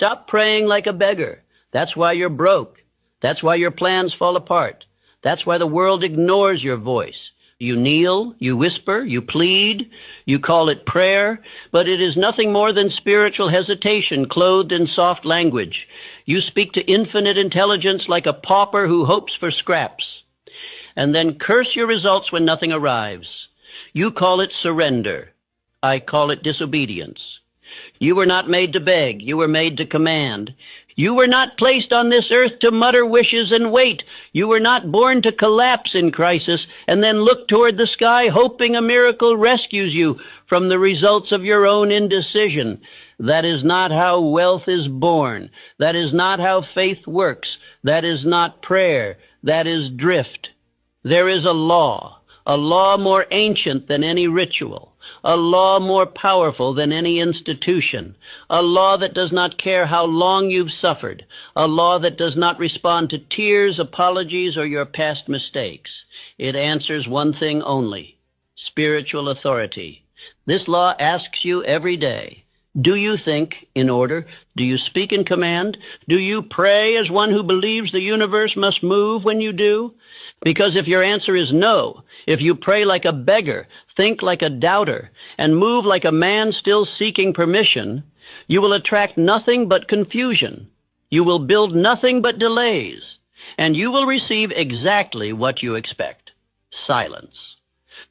Stop praying like a beggar. That's why you're broke. That's why your plans fall apart. That's why the world ignores your voice. You kneel, you whisper, you plead, you call it prayer, but it is nothing more than spiritual hesitation clothed in soft language. You speak to infinite intelligence like a pauper who hopes for scraps, and then curse your results when nothing arrives. You call it surrender. I call it disobedience. You were not made to beg. You were made to command. You were not placed on this earth to mutter wishes and wait. You were not born to collapse in crisis and then look toward the sky hoping a miracle rescues you from the results of your own indecision. That is not how wealth is born. That is not how faith works. That is not prayer. That is drift. There is a law more ancient than any ritual. A law more powerful than any institution, a law that does not care how long you've suffered, a law that does not respond to tears, apologies, or your past mistakes. It answers one thing only: spiritual authority. This law asks you every day, do you think in order? Do you speak in command? Do you pray as one who believes the universe must move when you do? Because if your answer is no, if you pray like a beggar, think like a doubter, and move like a man still seeking permission, you will attract nothing but confusion. You will build nothing but delays, and you will receive exactly what you expect: silence.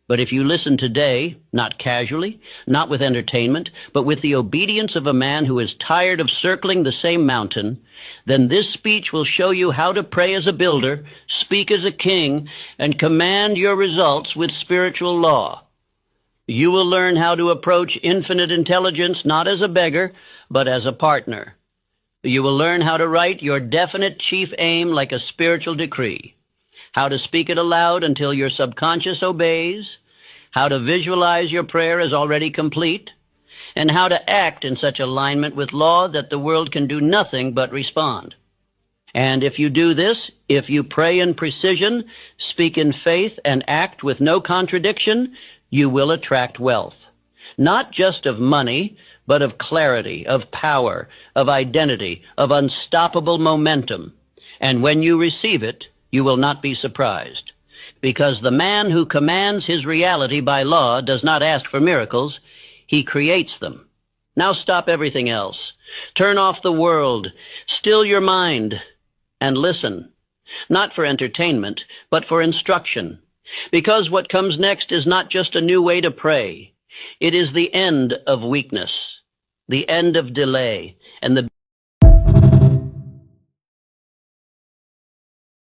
But if you listen today, not casually, not with entertainment, but with the obedience of a man who is tired of circling the same mountain, then this speech will show you how to pray as a builder, speak as a king, and command your results with spiritual law. You will learn how to approach infinite intelligence not as a beggar, but as a partner. You will learn how to write your definite chief aim like a spiritual decree, how to speak it aloud until your subconscious obeys, how to visualize your prayer as already complete, and how to act in such alignment with law that the world can do nothing but respond. And if you do this, if you pray in precision, speak in faith, and act with no contradiction, you will attract wealth. Not just of money, but of clarity, of power, of identity, of unstoppable momentum. And when you receive it, you will not be surprised, because the man who commands his reality by law does not ask for miracles, he creates them. Now stop everything else. Turn off the world, still your mind, and listen, not for entertainment, but for instruction, because what comes next is not just a new way to pray. It is the end of weakness, the end of delay, and the